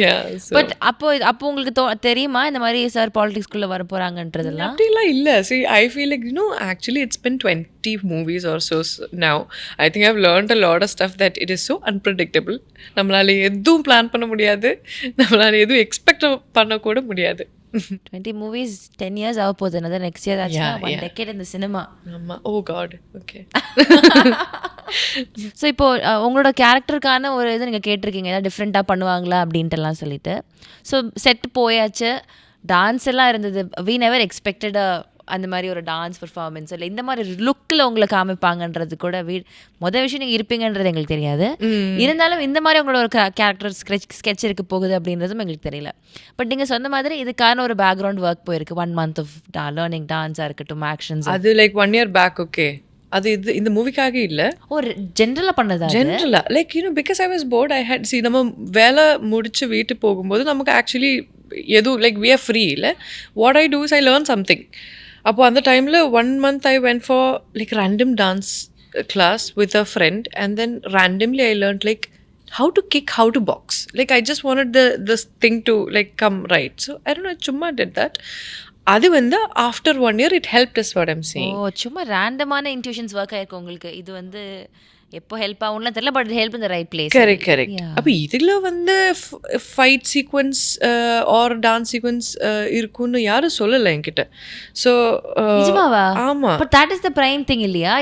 Yeah, so but அப்போ உங்களுக்கு தெரியுமா இந்த மாதிரி sir politics குள்ள வர போறாங்கன்றதெல்லாம்? அப்படிலாம் இல்ல. See, I feel like actually it's been 20 movies or so now. I think I've learned a lot of stuff that it is so unpredictable. நம்மளால எதுவும் பிளான் பண்ண முடியாது, நம்மளால எதுவும் எக்ஸ்பெக்ட் பண்ண கூட முடியாது. 20 movies, 10 years ஆக போகுது. another next year ஆச்சுன்னா 1 decade in the cinema. ஆமா. Oh god. Okay. ஸோ இப்போ உங்களோட கேரக்டருக்கான ஒரு இது நீங்கள் கேட்டிருக்கீங்க, ஏதாவது டிஃப்ரெண்ட்டாக பண்ணுவாங்களா அப்படின்ட்டுலாம் சொல்லிட்டு. ஸோ செட் போயாச்சு, டான்ஸ் எல்லாம் இருந்தது. வி நெவர் எக்ஸ்பெக்டட் அந்த மாதிரி ஒரு டான்ஸ் பர்ஃபார்மன்ஸ் இல்லை இந்த மாதிரி லுக்கில் உங்களை காமிப்பாங்கன்றது கூட மொதல் விஷயம் நீங்கள் இருப்பீங்கன்றது எங்களுக்கு தெரியாது. இருந்தாலும் இந்த மாதிரி உங்களோட ஒரு கேரக்டர் ஸ்கெட்ச் இருக்க போகுது அப்படின்றதும் எங்களுக்கு தெரியல. பட் நீங்கள் சொன்ன மாதிரி இதுக்கான ஒரு பேக்ரவுண்ட் ஒர்க் போயிருக்கு. 1 month of லேர்னிங் டான்ஸாக இருக்கட்டும், ஆக்ஷன்ஸ். அது லைக் 1 year பேக். ஓகே, அது இந்த மூவிக்காக இல்லை, ஒரு ஜென்ரலாக பண்ணதா? ஜென்ரலாக like because I was bored. I hate see நம்ம வேலை முடிச்சு வீட்டுக்கு போகும்போது நமக்கு ஆக்சுவலி எதுவும் லைக் வி ஆர் ஃப்ரீ இல்லை. What I do is I learn something. அப்போ அந்த டைமில் 1 month I went for like random dance class with a friend, and then randomly I learned like how to kick, how to box. Like I just wanted this thing to like come right. So I don't know, chumma did that. அது வந்து after 1 year it helped us, what I'm saying. ஓ, சும்மா ரேண்டமான intuitions work ஆயிருக்கு உங்களுக்கு. இது வந்து எப்போ help ஆகும்லாம் தெரியல, but help in the right place. Correct. அப்போ இதில் வந்து fight sequence or dance sequence இருக்குன்னு யாரும் சொல்லலை என்கிட்ட. ஸோ ஆமாம், but that is the prime thing இல்லையா?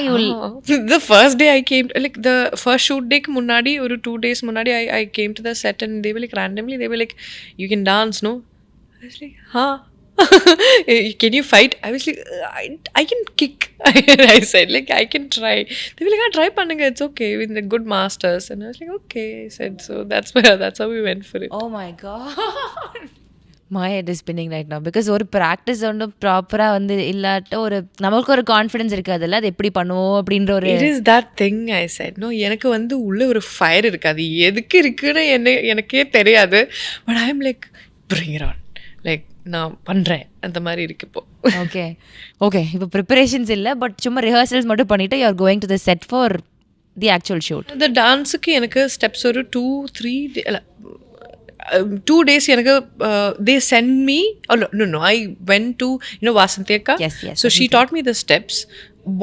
the first day I came, like the first shoot day முன்னாடி ஒரு 2 days முன்னாடி I came to the set and they were like randomly they were like, you can dance, no? I was like, huh? Can you fight? I was like, I can kick. I said like I can try. They were like, try பண்ணுங்க, it's okay, with the good masters. And I was like, okay, I said. So that's how we went for it. Oh my god. My head is spinning right now because ஒரு practice ஒன்று ப்ராப்பராக வந்து இல்லாட்ட ஒரு நமக்கு ஒரு confidence இருக்காதுல்ல, அது எப்படி பண்ணுவோம் அப்படின்ற ஒரு. It is that thing I said. No, எனக்கு வந்து உள்ள ஒரு ஃபயர் இருக்காது, எதுக்கு இருக்குன்னு எனக்கே தெரியாது. But I'm like, bring it on. Like நான் பண்ணுறேன் அந்த மாதிரி இருக்கு இப்போ. ஓகே இப்போ ப்ரிப்பரேஷன்ஸ் இல்லை, பட் சும்மா ரிஹர்சல்ஸ் மட்டும் பண்ணிவிட்டு you are going to the set for the actual shoot. இந்த டான்ஸுக்கு எனக்கு ஸ்டெப்ஸ் ஒரு 2 days எனக்கு they send me, no I went to Vasanthi Akka. Yes, so she taught me the steps,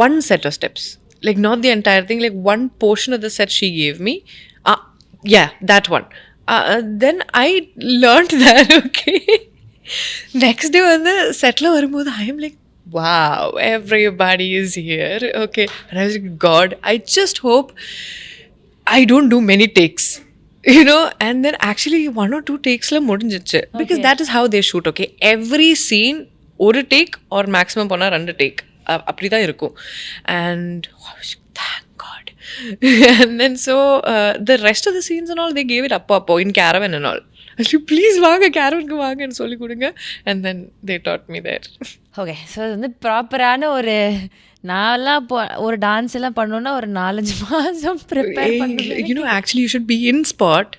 one set of steps, like not the entire thing, like one portion of the set she gave me. That one. Then I learned that. Okay. Next day வந்து settle வரும்போது I am like, wow, everybody is here. Okay. And I was like, God, I just hope I don't do many takes, and then actually 1 or 2 takesல முடிஞ்சிச்சு. Because that is how they shoot. Okay, every scene ஒரு take or maximum போனா 2 take அப்படிதான் இருக்கும். And I was like, thank God. And then so the rest of the scenes and all they gave it up in caravan and all. Please வாங்க, கேரவனுக்கு வாங்கன்னு சொல்லி கொடுங்க. And then they taught me there. Okay, so அது வந்து ப்ராப்பரான ஒரு நான்லாம் ஒரு டான்ஸ் எல்லாம் பண்ணோன்னா ஒரு 4-5 மாதம் ப்ரிப்பேர் பண்ணுறேன். Actually you should be in spot.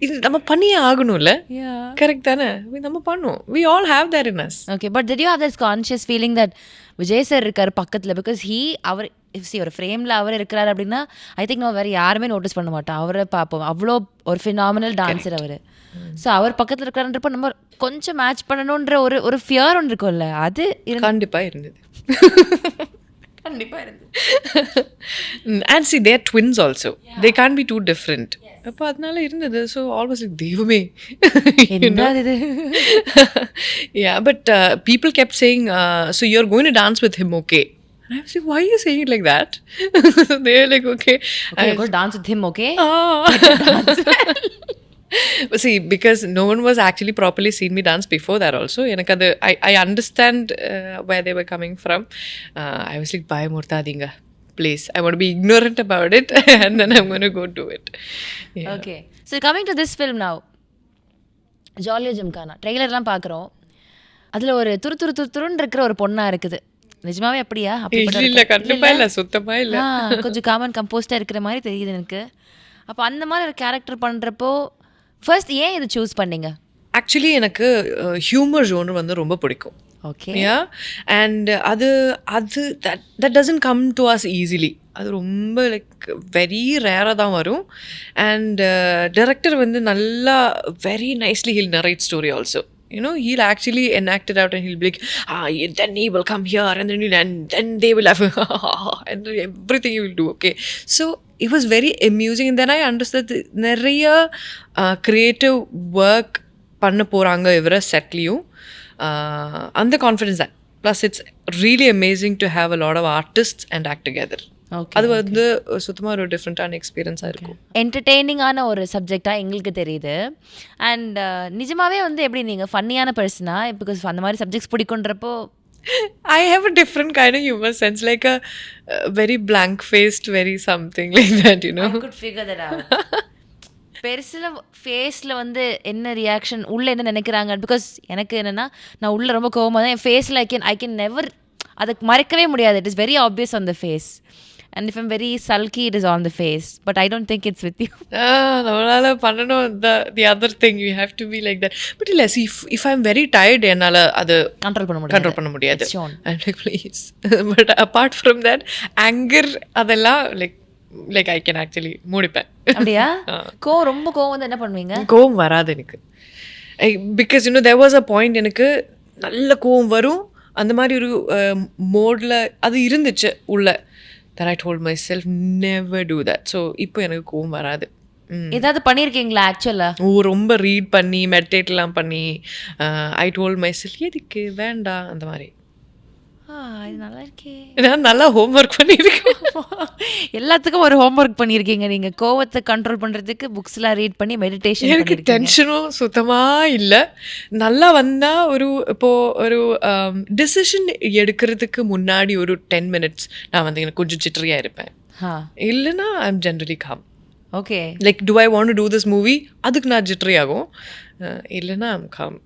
இது நம்ம பண்ணியே ஆகணும்ல, கரெக்ட் தானே? நம்ம பண்ணுவோம். We all have there in us. Okay, but did you have that conscious feeling that Vijay sir இருக்கார் பக்கத்தில்? பிகாஸ் அவர் ஒரு ஃப்ரேமில் அவர் இருக்கிறார் அப்படின்னா ஐ திங்க் நம்ம வேறு யாருமே நோட்டீஸ் பண்ண மாட்டோம், அவரை பார்ப்போம். அவ்வளோ ஒரு ஃபினாமினல் டான்ஸர் அவர். ஸோ அவர் பக்கத்தில் இருக்கிறன்றப்ப நம்ம கொஞ்சம் மேட்ச் பண்ணணுன்ற ஒரு ஃபியர் ஒன்று இருக்கும்ல, அது கண்டிப்பாக இருந்தது. கண்டிப்பாக இருந்து. And see, they're twins also. They can't be too different. அப்போ அதனால இருந்தது. ஸோ ஆல்வேஸ் லைக் தெய்வமே. என்னது Yeah, but people kept saying, so you're going to dance with him, okay? And I was like, why are you saying it like that? They're like, okay. Okay, go dance with him, okay? See, because no one was actually properly seen me dance before that also. I understand where they were coming from. I was like, bye murtadinga, please. I want to be ignorant about it and then I'm going to go do it. Yeah. Okay. So coming to this film now. ஜாலியா ஜிம்கானா ட்ரெய்லர்லாம் பார்க்குறோம். அதில் ஒரு துருன்னு இருக்கிற ஒரு பொண்ணா இருக்குது. நிஜமாவே அப்படியா? இல்ல கண்டிப்பா இல்ல, சுத்தமா இல்ல. கொஞ்சம் காமன் கம்போஸ்டாக இருக்கிற மாதிரி தெரியுது எனக்கு. அப்போ அந்த மாதிரி ஒரு கேரக்டர் பண்ணுறப்போ ஃபர்ஸ்ட் ஏன் இது சூஸ் பண்ணீங்க? ஆக்சுவலி எனக்கு ஹியூமர் ஜோனர் வந்து ரொம்ப பிடிக்கும். Okay. Yeah, and that doesn't come to us easily. அது ரொம்ப லைக் வெரி ரேராக தான் வரும். அண்ட் டைரக்டர் வந்து நல்லா very nicely he'll narrate story also. You know, he'll actually enact it out and he'll be like, then he will come here and then they will have and everything he will do, okay? So it was very amusing. And then I understood நிறைய creative work பண்ண போகிறாங்க இவர செட்லேயும். அந்த confidence தான். Plus it's really amazing to have a lot of artist and act together. அது வந்து சுத்தமாக ஒரு டிஃப்ரெண்ட்டான எக்ஸ்பீரியன்ஸாக இருக்கும். என்டர்டெய்னிங்கான ஒரு சப்ஜெக்டாக எங்களுக்கு தெரியுது. அண்ட் நிஜமாவே வந்து எப்படி நீங்கள் ஃபன்னியான பர்சனா? பிகாஸ் அந்த மாதிரி subjects பிடிக்குன்றப்போ I have a different kind of humor sense, like a very blank-faced, very something like that, you know. I could figure that out. பெருசில் ஃபேஸில் வந்து என்ன ரியாக்ஷன் உள்ளே என்ன நினைக்கிறாங்க. பிகாஸ் எனக்கு என்னென்னா நான் உள்ளே ரொம்ப கோவமாக தான் என் ஃபேஸில் ஐ கேன் நெவர் அதுக்கு மறைக்கவே முடியாது. It is very obvious on the face. And if I'm very sulky it is on the face. But I don't think it's with you. நம்மளால் பண்ணணும் the other thing you have to be like that. But இல்லை, if I am very tired என்னால் அது control பண்ண முடியாது. Please. But apart from that anger அதெல்லாம் like I can actually முடிப்பேன். அப்படியா? ரொம்ப கோவம் வந்து என்ன பண்ணுவீங்க? கோவம் வராது எனக்கு. Because you know there was a point எனக்கு நல்ல கோவம் வரும். அந்த மாதிரி ஒரு மோடில் அது இருந்துச்சு உள்ள. that I told myself never do that. So இப்போ எனக்கு கோவம் வராது. ஏதாவது பண்ணியிருக்கீங்களா ஆக்சுவலாக? ரொம்ப ரீட் பண்ணி மெடிடேட்லாம் பண்ணி ஐ டோல்ட் மைசெல்ஃப் எதுக்கு வேண்டாம் அந்த மாதிரி. இது நல்லா இருக்கே. நான் நல்லா ஹோம்ஒர்க் பண்ணியிருக்கேன். எல்லாத்துக்கும் ஒரு ஹோம்ஒர்க் பண்ணியிருக்கீங்க நீங்கள். கோவத்தை கண்ட்ரோல் பண்ணுறதுக்கு புக்ஸ்லாம் ரீட் பண்ணி மெடிடேஷன். எனக்கு டென்ஷனும் சுத்தமாக இல்லை. நல்லா வந்தால் இப்போது ஒரு டிசிஷன் எடுக்கிறதுக்கு முன்னாடி ஒரு 10 minutes நான் வந்து எனக்கு கொஞ்சம் சிட்டரியாக இருப்பேன். இல்லைன்னா I am generally com. Okay. Like to I want to do this movie, அதுக்கு நான் ஜிட்ரி ஆகும். இல்லைன்னா ஐ எம் காம்.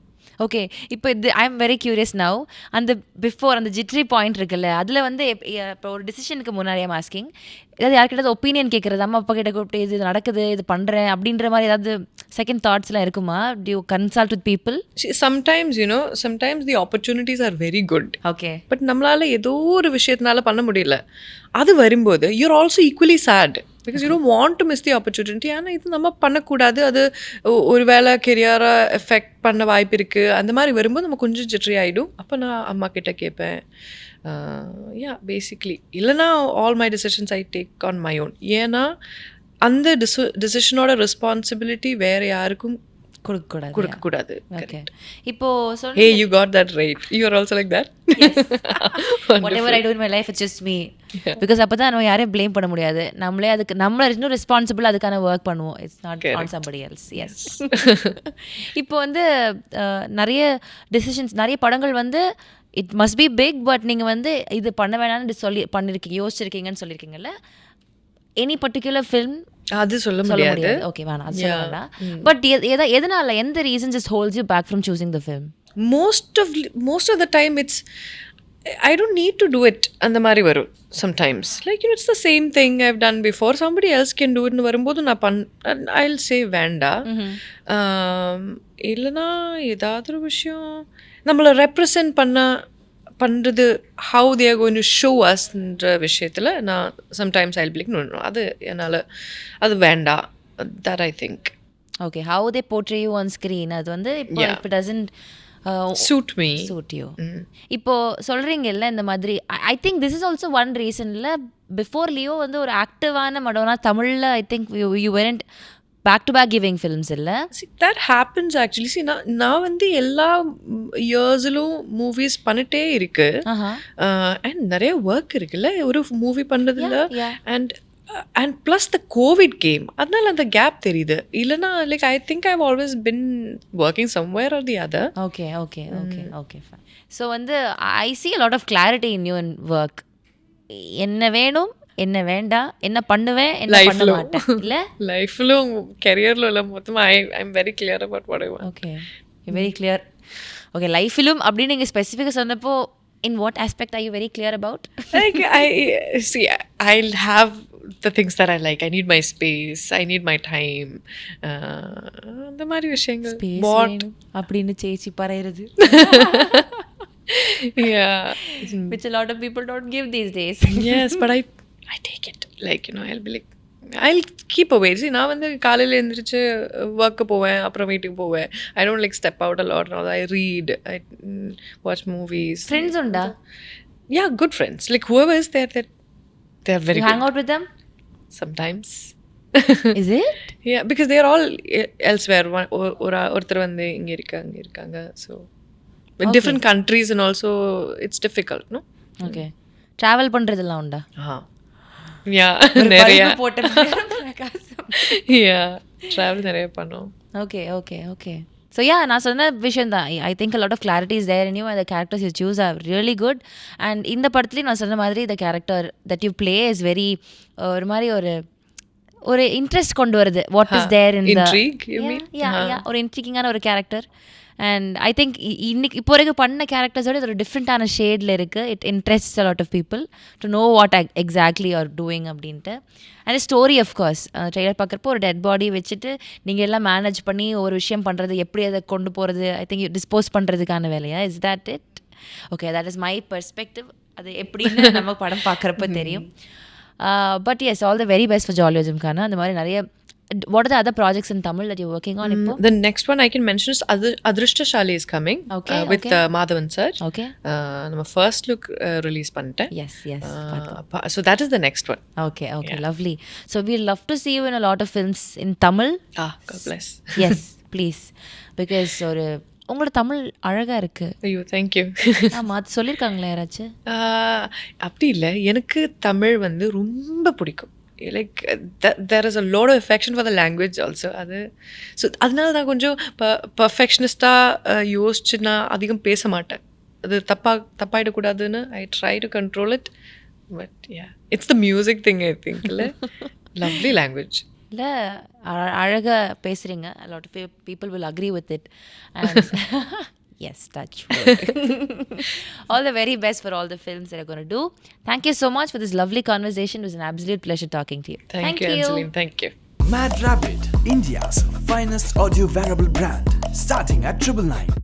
ஓகே. இப்போ ஐ எம் வெரி கியூரியஸ் நவ். அந்த பிஃபோர் அந்த ஜிட்ரி பாயிண்ட் இருக்குல்ல, அதில் வந்து இப்போ ஒரு டிசிஷனுக்கு முன்னாடி ஐம் ஆஸ்கிங், ஏதாவது யார்கிட்ட ஒப்பீனியன் கேட்குறது, அம்மா அப்பா கிட்ட கூப்பிட்டு இது நடக்குது இது பண்ணுறேன் அப்படின்ற மாதிரி ஏதாவது செகண்ட் தாட்ஸ்லாம் இருக்குமா? Do you consult with people? Sometimes sometimes the opportunities are very good. Okay. But நம்மளால் ஏதோ ஒரு விஷயத்தினால பண்ண முடியல. அது வரும்போது you're also equally sad because you don't want to miss the opportunity. ஆனால் இது நம்ம பண்ணக்கூடாது, அது ஒரு வேளை கெரியராக எஃபெக்ட் பண்ண வாய்ப்பு இருக்குது. அந்த மாதிரி வரும்போது நம்ம கொஞ்சம் ஜிட்ரி ஆகிடும். அப்போ நான் அம்மா கிட்ட கேட்பேன். பேசிக்லி இல்லைனா all my decisions I take on my own. ஏன்னா அந்த டிசிஷனோட ரெஸ்பான்சிபிலிட்டி வேறு யாருக்கும் கொடுக்கக்கூடாது. இப்போ hey, you got that right. You are also like that? Yes. Whatever I do in my life, it's just me. Because அப்பதான் நம்ம யாரையும் ப்ளேம் பண்ண முடியாது. நம்மள இன்னும் ரெஸ்பான்சிபிள் அதுக்கான ஒர்க் பண்ணுவோம். It's not on somebody else. Yes. இப்போ வந்து நிறைய டெசிஷன்ஸ், நிறைய படங்கள் வந்து it must be big, but நீங்கள் வந்து இது பண்ண வேணாம்னு பண்ணியிருக்கீங்க, யோசிச்சிருக்கீங்கன்னு சொல்லியிருக்கீங்கல்ல. எனி பர்டிகுலர் ஃபில்ம் அது சொல்ல முடியாது. ஓகே, வேணாம் அது சொல்ல வேண்டாம். பட் எதனால, எந்த reason just holds you back from choosing the film? most of the time it's I don't need to do it. அந்த மாதிரி வரும் sometimes. Like it's the same thing I've done before. Somebody else can do it ன்னு வரும்போது நான் I'll say வேண்டாம். இல்லைனா ஏதாவது ஒரு விஷயம் நம்மளை ரெப்ரசன்ட் பண்ணுறது how they are going to show us ன்ற விஷயத்தில் நான் sometimes I'll be like no அது என்னால் அது வேண்டாம். That I think. Okay, how they portray you on screen அது வந்து இப்போ it doesn't suit me. Suit you. இப்போ சொல்றீங்கல்ல இந்த மாதிரி, I think this is also one ரீசன்ல பிஃபோர் லியோ வந்து ஒரு ஆக்டிவான மடோனா தமிழ்ல I think you weren't back to back giving films இல்லை. See, that happens actually. See, நான் வந்து எல்லா இயர்ஸ்லும் மூவிஸ் பண்ணிட்டே இருக்கு. அண்ட் நிறைய ஒர்க் இருக்குல்ல ஒரு மூவி பண்ணுறதுல. And plus the Covid came, அதனால அந்த கேப் தெரியுது. இல்லைனா like I think I've always been working somewhere or the other. Okay okay okay okay fine. So வந்து I see a lot of clarity in you in work. என்ன வேணும், என்ன வேண்டாம், என்ன பண்ணுவேன், என்ன பண்ண மாட்டேன். இல்லை லைஃப்லும் கெரியர்லும் இல்லை, மொத்தமாக I am very clear about what I want. Okay, very clear. Okay, லைஃபிலும் அப்படின்னு நீங்கள் ஸ்பெசிஃபிக்காக சொன்னப்போ in what aspect are you very clear about? Like I'll have the things that I like. I need my space, I need my time. அந்த மாதிரி விஷயங்கள் அப்படின்னு சேச்சி பரையிறது. Yeah, which a lot of people don't give these days. Yes, but I take it. Like, you know, I'll be like, I'll keep away. See, நான் வந்து காலையில் எழுந்திரிச்சு work போவேன், அப்புறம் வீட்டுக்கு போவேன். I don't like step out a lot. No, I read, I watch movies. Friends உண்டா? Yeah, good friends. Like whoever is there, they're very you good. Hang out with them? Sometimes. Is it? Yeah, because they are all elsewhere. ஒருத்தர் வந்து இங்கே இருக்காங்க. So with different countries and also it's difficult, no? Okay. travel பண்றதெல்லாம் உண்டா? Yeah, நிறைய travel நிறைய பண்ணோம். Okay, okay, okay. So yeah, நான் சொன்ன விஷயம் தான். I think a lot of clarity is there in you and the characters you choose are really good. And இந்த படத்துலேயும் நான் சொன்ன மாதிரி the character that you play is very ஒரு மாதிரி ஒரு இன்ட்ரெஸ்ட் கொண்டு வருது. What is there in intrigue, you mean? Yeah, ஒரு இன்ட்ரிகிங்கான ஒரு கேரக்டர். அண்ட் ஐ திங்க் இன்னைக்கு இப்போ வரைக்கும் பண்ண கேரக்டர்ஸோட இது ஒரு டிஃப்ரெண்ட்டான ஷேடில் இருக்குது. It interests a lot of people to know what exactly are doing அப்படின்ட்டு. அண்ட் ஸ்டோரி ஆஃப்கோர்ஸ் ட்ரெய்லர் பார்க்குறப்போ ஒரு டெட் பாடி வச்சுட்டு நீங்கள் எல்லாம் மேனேஜ் பண்ணி ஒரு விஷயம் பண்ணுறது, எப்படி அதை கொண்டு போகிறது, ஐ திங்க் டிஸ்போஸ் பண்ணுறதுக்கான வேலையா? Is that it? Okay, that is my perspective. அது எப்படின்னு நம்ம படம் பார்க்குறப்ப தெரியும். But yes, all the very best for ஜாலியோஜிம்கான. அந்த மாதிரி நிறைய. What are the other projects in Tamil that you're working on? The next one I can mention is Adrishtashali is coming. Okay, with Madhavan sir. Okay. நம்ம first look release பண்ணிட்டேன். Yes. So that is the next one. Okay, yeah. Lovely. So we'd love to see you in a lot of films in Tamil. God bless. Yes, please. Because உங்களோட தமிழ் அழகா இருக்கு. ஐயோ, thank you. ஆமாம், அது சொல்லியிருக்காங்களா யாராச்சும்? அப்படி இல்லை, எனக்கு தமிழ் வந்து ரொம்ப பிடிக்கும். Like there is a lot of affection for the language also. So அதனால நான் கொஞ்சம் பர்ஃபெக்ஷனிஸ்டாக யோசிச்சு நான் அதிகம் பேச மாட்டேன். அது தப்பாயிடக்கூடாதுன்னு I try to control it. But yeah, it's the music thing, I think. Lovely language. இல்லை, அழகாக பேசுகிறீங்க. A lot of people will agree with it. And yes, touch wood. All the very best for all the films that are going to do. Thank you so much for this lovely conversation. It was an absolute pleasure talking to you. Thank you, Angeline. Thank you. MadRabbit, India's finest audio wearable brand, starting at 999.